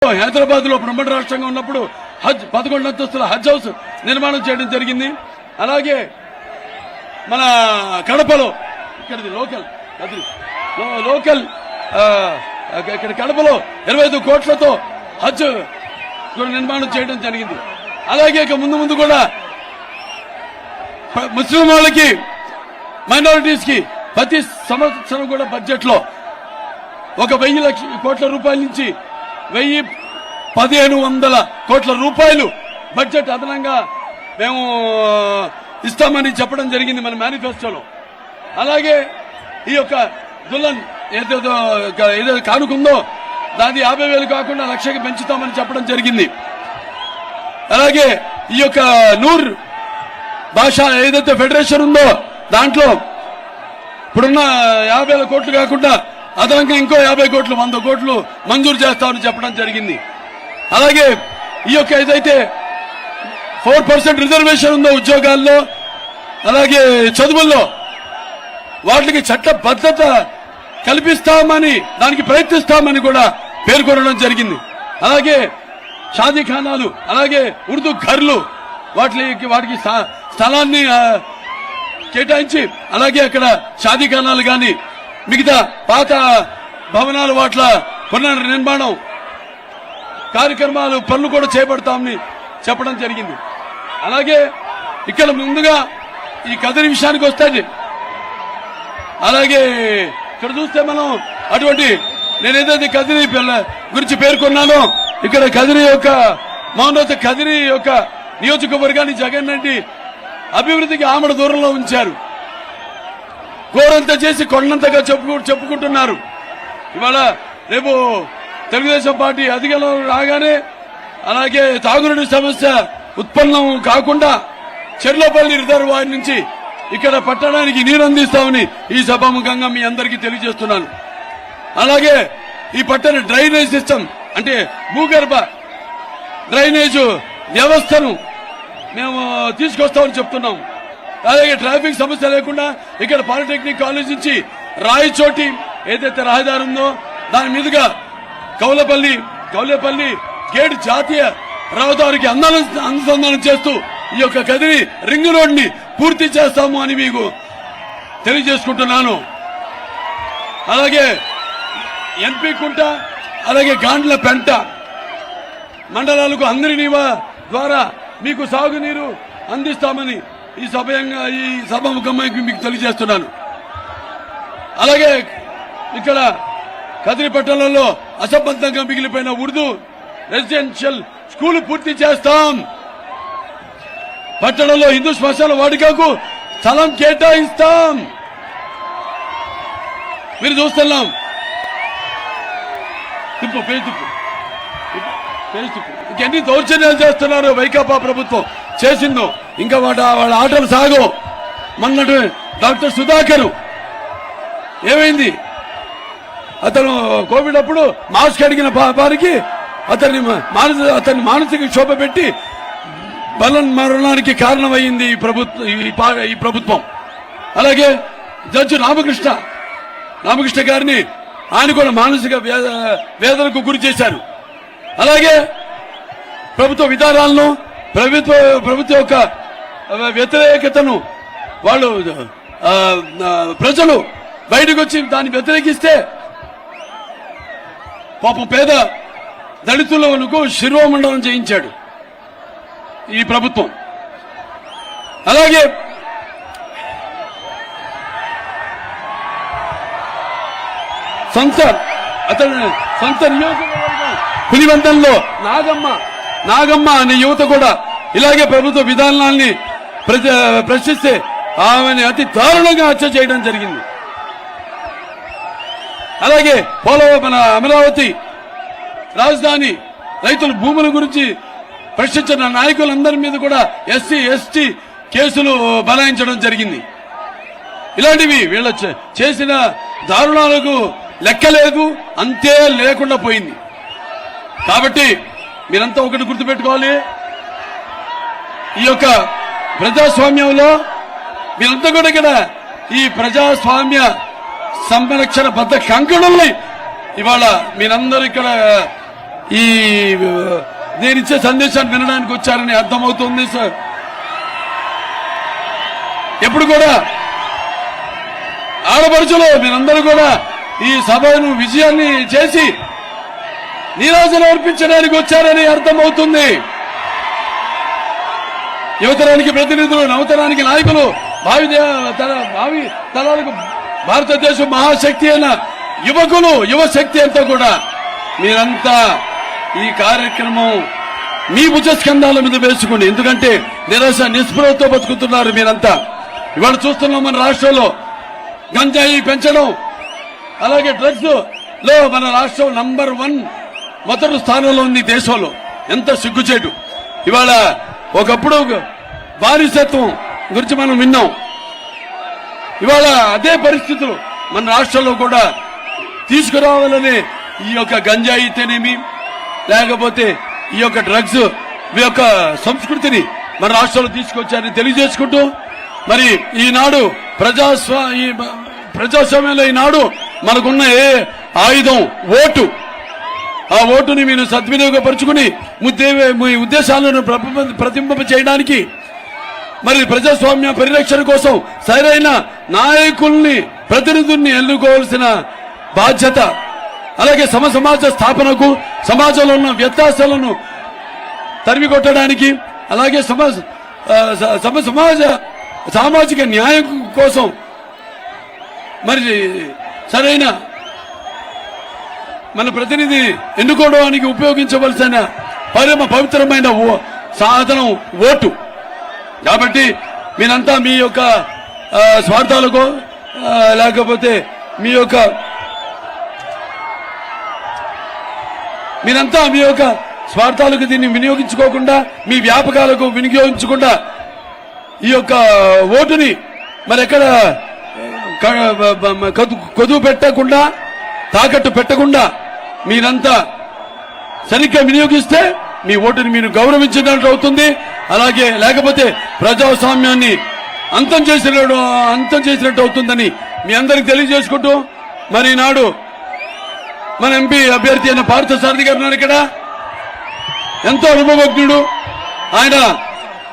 హైదరాబాద్ లో ఉమ్మడి రాష్ట్రంగా ఉన్నప్పుడు హజ్ 11 అంతస్తుల హజ్ హౌస్ నిర్మాణం చేయడం జరిగింది. అలాగే మన కడపలో ఇక్కడిది లోకల్ ఇక్కడ కడపలో 25 కోట్లతో హజ్ నిర్మాణం చేయడం జరిగింది. అలాగే ఇక ముందు కూడా ముస్లిం వాళ్ళకి మైనారిటీస్ కి ప్రతి సంవత్సరం కూడా బడ్జెట్ లో 1,000 కోట్ల రూపాయల నుంచి 1,100 కోట్ల రూపాయలు బడ్జెట్ అదనంగా మేము ఇస్తామని చెప్పడం జరిగింది మన మేనిఫెస్టోలో. అలాగే ఈ యొక్క దుల్హన్ ఏదో కానుకుందో దాని 50,000 కాకుండా 1,00,000కి పెంచుతామని చెప్పడం జరిగింది. అలాగే ఈ యొక్క నూర్ భాష ఏదైతే ఫెడరేషన్ ఉందో దాంట్లో ఇప్పుడున్న 50,000 కోట్లు కాకుండా అదనంగా ఇంకో 50 కోట్లు 100 కోట్లు మంజూరు చేస్తామని చెప్పడం జరిగింది. అలాగే ఈ యొక్క ఏదైతే 4% రిజర్వేషన్ ఉందో ఉద్యోగాల్లో అలాగే చదువుల్లో వాటికి చట్టబద్ధత కల్పిస్తామని దానికి ప్రయత్నిస్తామని కూడా పేర్కొనడం జరిగింది. అలాగే షాదీఖానాలు అలాగే ఉర్దూ ఘర్లు వాటికి స్థలాన్ని కేటాయించి అలాగే అక్కడ షాదీఖానాలు గాని మిగతా పాత భవనాలు వాట్ల పునర్నిర్మాణం కార్యక్రమాలు పనులు కూడా చేపడతామని చెప్పడం జరిగింది. అలాగే ఇక్కడ ముందుగా ఈ కదిరి విషయానికి వస్తే అలాగే ఇక్కడ చూస్తే మనం అటువంటి నేనేదైతే కదిరి గురించి పేర్కొన్నానో ఇక్కడ కదిరి యొక్క మౌనత కదిరి యొక్క నియోజకవర్గాన్ని జగన్ రెడ్డి అభివృద్ధికి ఆమడ దూరంలో ఉంచారు. గోరంతా చేసి కొండంతగా చెప్పుకుంటున్నారు. ఇవాళ రేపు తెలుగుదేశం పార్టీ అధికారంలో రాగానే అలాగే తాగునీటి సమస్య ఉత్పన్నం కాకుండా చెర్లపల్లి రిజర్వాయర్ నుంచి ఇక్కడ పట్టణానికి నీరు అందిస్తామని ఈ సభాముఖంగా మీ అందరికీ తెలియజేస్తున్నాను. అలాగే ఈ పట్టణ డ్రైనేజ్ సిస్టమ్ అంటే భూగర్భ డ్రైనేజ్ వ్యవస్థను మేము తీసుకొస్తామని చెప్తున్నాం. అలాగే ట్రాఫిక్ సమస్య లేకుండా ఇక్కడ పాలిటెక్నిక్ కాలేజ్ నుంచి రాయచోటి ఏదైతే రహదారి ఉందో దాని మీదుగా కౌలేపల్లి గేట్ జాతీయ రహదారికి అనుసంధానం చేస్తూ ఈ యొక్క కదిరి రింగ్ రోడ్ ని పూర్తి చేస్తాము అని మీకు తెలియజేసుకుంటున్నాను. అలాగే ఎన్పి కుంట అలాగే గాండ్ల పెంట మండలాలకు అందరి ద్వారా మీకు సాగునీరు అందిస్తామని ఈ సభాముఖంగా మీకు తెలియజేస్తున్నాను. అలాగే ఇక్కడ కదిరి పట్టణంలో అసంబద్ధంగా మిగిలిపోయిన ఉర్దూ రెసిడెన్షియల్ స్కూల్ పూర్తి చేస్తాం. పట్టణంలో హిందూ శ్మశాన వాటికకు స్థలం కేటాయిస్తాం. మీరు చూస్తున్నాం ఇంకెన్ని దౌర్జన్యాలు చేస్తున్నారు వైకాపా ప్రభుత్వం చేసిందో ఇంకా వాళ్ళ ఆటలు సాగో. మొన్నటి డాక్టర్ సుధాకర్ ఏమైంది? అతను కోవిడ్ అప్పుడు మాస్క్ అడిగిన వారికి అతన్ని మానసిక క్షోభ పెట్టి మరణానికి కారణమైంది ఈ ప్రభుత్వం. అలాగే జడ్జి రామకృష్ణ గారిని ఆయన కూడా మానసిక వేదనకు గురి చేశారు. అలాగే ప్రభుత్వ విధానాలను ప్రభుత్వ యొక్క వ్యతిరేకతను ప్రజలు బయటకు వచ్చి దాన్ని వ్యతిరేకిస్తే పాపం పేద దళితులకు శిరోమండలం చేయించాడు ఈ ప్రభుత్వం. అలాగే సొంత నియోజకవర్గం పులివంతంలో నాగమ్మ అనే యువత కూడా ఇలాగే ప్రభుత్వ విధానాల్ని ప్రశ్నిస్తే ఆమెను అతి దారుణంగా హత్య చేయడం జరిగింది. అలాగే మన అమరావతి రాజధాని రైతుల భూముల గురించి ప్రశ్నించిన నాయకులందరి మీద కూడా ఎస్సీ ఎస్టీ కేసులు బనాయించడం జరిగింది. ఇలాంటివి వీళ్ళ చేసిన దారుణాలకు లెక్కలేదు, అంతే లేకుండా పోయింది. కాబట్టి మీరంతా ఒకటి గుర్తుపెట్టుకోవాలి, ఈ యొక్క ప్రజాస్వామ్యంలో మీరంతా కూడా ఇక్కడ ఈ ప్రజాస్వామ్య సంరక్షణ బద్ద కంకణంలో ఇవాళ మీరందరూ ఇక్కడ ఈ నేనిచ్చే సందేశాన్ని వినడానికి వచ్చారని అర్థమవుతుంది సార్. ఎప్పుడు కూడా ఆడపడుచులు మీరందరూ కూడా ఈ సభను విజయాన్ని చేసి నీరాజన అర్పించడానికి వచ్చారని అర్థమవుతుంది. యువతరానికి ప్రతినిధులు, నవతరానికి నాయకులు, భావి తరాలకు భారతదేశం మహాశక్తి అయిన యువకులు, యువశక్తి అంతా కూడా మీరంతా ఈ కార్యక్రమం మీ భుజస్కంధాల మీద వేసుకోండి. ఎందుకంటే నిరాశ నిస్పృహతో బతుకుతున్నారు మీరంతా. ఇవాళ చూస్తున్నాం మన రాష్ట్రంలో గంజాయి పెంచడం, అలాగే డ్రగ్స్ లో మన రాష్ట్రం నంబర్ 1 మొదటి స్థానంలో ఉంది దేశంలో. ఎంత సిగ్గుచేటు. ఇవాళ ఒకప్పుడు బానిసత్వం గురించి మనం విన్నాం. ఇవాళ అదే పరిస్థితులు మన రాష్ట్రంలో కూడా తీసుకురావాలని ఈ యొక్క గంజాయి అయితేనేమి, లేకపోతే ఈ యొక్క డ్రగ్స్ ఈ యొక్క సంస్కృతిని మన రాష్ట్రంలో తీసుకొచ్చారని తెలియజేసుకుంటూ, మరి ఈనాడు ప్రజాస్వామ్యంలో ఈనాడు మనకున్న ఏ ఆయుధం ఓటు. ఆ ఓటుని మీరు సద్వినియోగపరుచుకుని మీ ఉద్దేశాలను ప్రతిబింబ చేయడానికి, మరి ప్రజాస్వామ్య పరిరక్షణ కోసం సరైన నాయకుల్ని, ప్రతినిధుల్ని ఎన్నుకోవాల్సిన బాధ్యత, అలాగే సమాజ స్థాపనకు, సమాజంలో ఉన్న వ్యత్యాసాలను తరిమికొట్టడానికి, అలాగే సామాజిక న్యాయం కోసం మరి సరైన మన ప్రతినిధి ఎన్నుకోవడానికి ఉపయోగించవలసిన పవిత్రమైన సాధనం ఓటు. కాబట్టి మీరంతా మీ యొక్క స్వార్థాలకు, లేకపోతే మీరంతా మీ యొక్క స్వార్థాలకు దీన్ని వినియోగించుకోకుండా, మీ వ్యాపకాలకు వినియోగించకుండా ఈ యొక్క ఓటుని మరి ఎక్కడ కొదువు పెట్టకుండా, తాకట్టు పెట్టకుండా మీరంతా సరిగ్గా వినియోగిస్తే మీ ఓటుని మీరు గౌరవించినట్లు అవుతుంది. అలాగే లేకపోతే ప్రజాస్వామ్యాన్ని అంతం చేసినట్టు అవుతుందని మీ అందరికి తెలియజేసుకుంటూ, మరి నాడు మన ఎంపీ అభ్యర్థి అయిన పార్థసారథి గారు ఉన్నారు ఇక్కడ. ఎంతో అనుభవజ్ఞుడు ఆయన.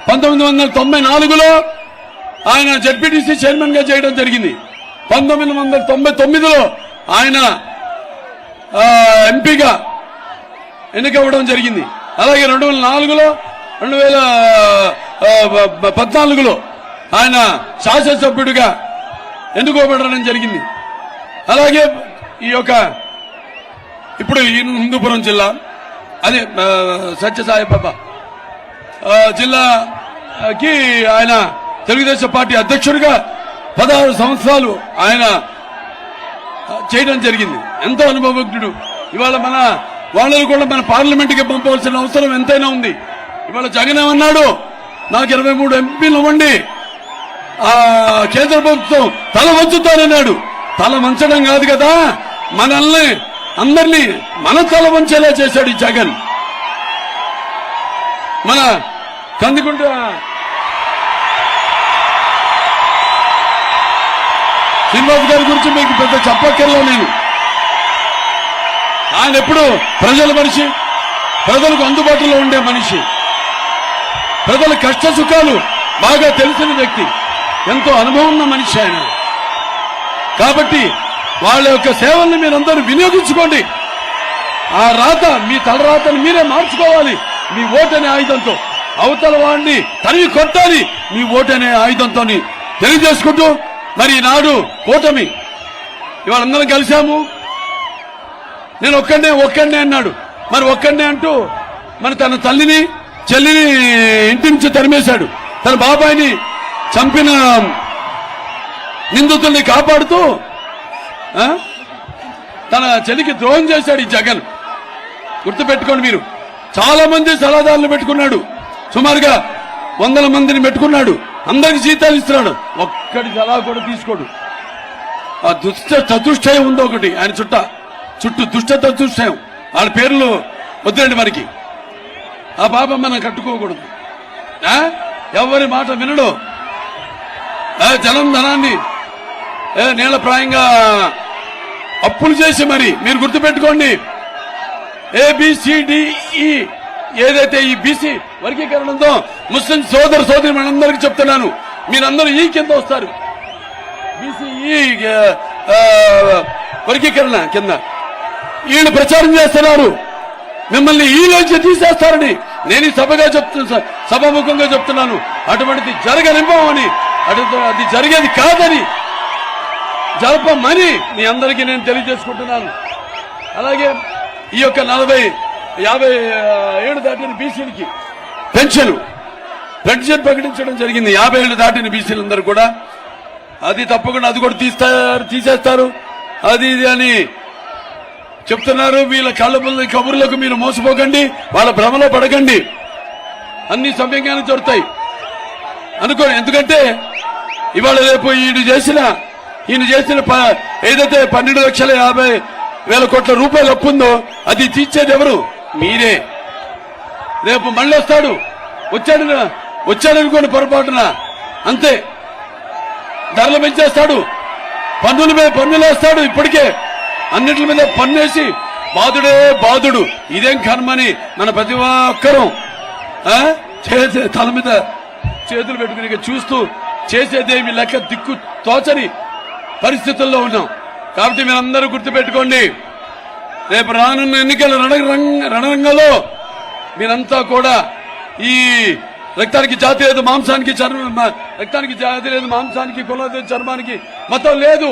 1994లో ఆయన జడ్పీటీసీ చైర్మన్ గా చేయడం జరిగింది. 1999లో ఆయన ఎంపీగా ఎన్నికవ్వడం జరిగింది. అలాగే 2004లో 2014లో ఆయన శాసనసభ్యుడిగా ఎన్నుకోబడడం జరిగింది. అలాగే ఈ యొక్క ఇప్పుడు హిందూపురం జిల్లా, అదే సత్యసాయిబాబా జిల్లాకి ఆయన తెలుగుదేశం పార్టీ అధ్యక్షుడిగా 16 సంవత్సరాలు ఆయన చేయడం జరిగింది. ఎంతో అనుభవజ్ఞుడు. ఇవాళ మన వాళ్ళని కూడా మన పార్లమెంట్కి పంపవలసిన అవసరం ఎంతైనా ఉంది. ఇవాళ జగన్ ఏమన్నాడు, నాకు 23 ఎంపీలు ఇవ్వండి, కేంద్ర ప్రభుత్వం తల వంచుతానన్నాడు. తల వంచడం కాదు కదా, మనల్ని అందరినీ మన తల వంచేలా చేశాడు ఈ జగన్. మన కందికుంట శ్రీనివాస్ గారి గురించి మీకు పెద్ద చెప్పక్కర్లా నేను. ఆయన ఎప్పుడు ప్రజల మనిషి, ప్రజలకు అందుబాటులో ఉండే మనిషి, ప్రజల కష్ట సుఖాలు బాగా తెలిసిన వ్యక్తి, ఎంతో అనుభవం ఉన్న మనిషి ఆయన. కాబట్టి వాళ్ళ యొక్క సేవల్ని మీరందరూ వినియోగించుకోండి. ఆ రాత, మీ తలరాతను మీరే మార్చుకోవాలి మీ ఓటనే ఆయుధంతో. అవతల వాడిని తరివి కొట్టాలి మీ ఓటనే ఆయుధంతో తెలియజేసుకుంటూ, మరి ఈనాడు కూటమి ఇవాళ అందరం కలిశాము. నేను ఒక్కడే అన్నాడు. మరి ఒక్కడే అంటూ మరి తన తల్లిని, చెల్లిని ఇంటి నుంచి తరిమేశాడు. తన బాబాయిని చంపిన నిందితుల్ని కాపాడుతూ తన చెల్లికి ద్రోహం చేశాడు ఈ జగన్. గుర్తుపెట్టుకోండి మీరు. చాలా మంది సలహాదారులు పెట్టుకున్నాడు, సుమారుగా 100 మందిని పెట్టుకున్నాడు. అందరికి జీతాలు ఇస్తున్నాడు, ఒక్కడి సలహా కూడా తీసుకోడు. ఆ దుష్ట చతుష్టయం ఉంది ఒకటి ఆయన చుట్టూ దుష్ట చతుష్టయం. వాళ్ళ పేర్లు వద్దండి మనకి. ఆ పాపం మనం కట్టుకోకూడదు. ఎవరి మాట వినడు. జనం ధనాన్ని నీళ్లప్రాయంగా అప్పులు చేసి మరి మీరు గుర్తుపెట్టుకోండి. ABCDE ఏదైతే ఈ బీసీ వర్గీకరణ ఉందో ముస్లిం సోదరి మనందరికీ చెప్తున్నాను, మీరందరూ ఈ కింద వస్తారు. బీసీఈ వర్గీకరణ కింద వీళ్ళు ప్రచారం చేస్తున్నారు, మిమ్మల్ని ఈ రోజు తీసేస్తారని నేను ఈ సభాముఖంగా చెప్తున్నాను. అటువంటిది జరగనివ్వమని, అది జరిగేది కాదని, జరపమని మీ అందరికీ నేను తెలియజేసుకుంటున్నాను. అలాగే ఈ యొక్క 50 దాటిన బీసీలకి పెన్షన్ ప్రకటించడం జరిగింది. 50 ఏళ్ళు దాటిన బీసీలందరూ కూడా అది తప్పకుండా అది కూడా తీసేస్తారు అది ఇది అని చెప్తున్నారు. వీళ్ళ కబుర్లకు మీరు మోసపోకండి, వాళ్ళ భ్రమలో పడకండి. అన్ని సవ్యంగానే జరుగుతాయి అనుకోండి. ఎందుకంటే ఇవాళ రేపు ఈయన చేసిన ఏదైతే 12,50,000 కోట్ల రూపాయలు అప్పుందో అది తీర్చేది ఎవరు? మీరే. రేపు మళ్ళీ వచ్చాడనుకోండి పొరపాటున, అంతే ధరలు పెంచేస్తాడు, పన్నులు వేస్తాడు. ఇప్పటికే అన్నిటి మీద పన్నేసి బాధుడు. ఇదేం కర్మని మన ప్రతి ఒక్కరూ తల మీద చేతులు పెట్టుకుని చూస్తూ చేసేదేమి లెక్క దిక్కు తోచని పరిస్థితుల్లో ఉన్నాం. కాబట్టి మీరందరూ గుర్తుపెట్టుకోండి, రేపు రానున్న ఎన్నికల రణరంగంలో మీరంతా కూడా ఈ రక్తానికి జాతి లేదు, రక్తానికి జాతి లేదు, మాంసానికి కులం లేదు, చర్మానికి మతం లేదు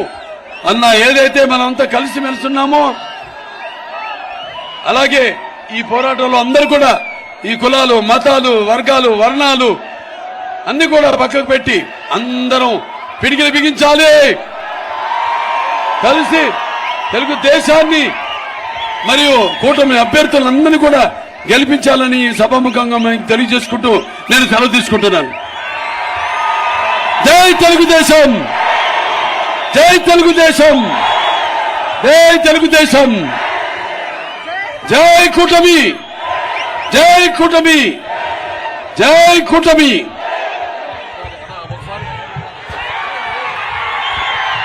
అన్న ఏదైతే మనమంతా కలిసి మెలుస్తున్నామో, అలాగే ఈ పోరాటంలో అందరూ కూడా ఈ కులాలు, మతాలు, వర్గాలు, వర్ణాలు అన్ని కూడా పక్కకు పెట్టి అందరం పిడికిలి బిగించాలి. కలిసి తెలుగుదేశాన్ని మరియు కూటమి అభ్యర్థులందరినీ కూడా గెలిపించాలని సభాముఖంగా తెలియజేసుకుంటూ నేను సెలవు తీసుకుంటున్నాను. జై తెలుగుదేశం, జై తెలుగుదేశం, జై తెలుగుదేశం, జై కూటమి, జై కూటమి, జై కూటమి.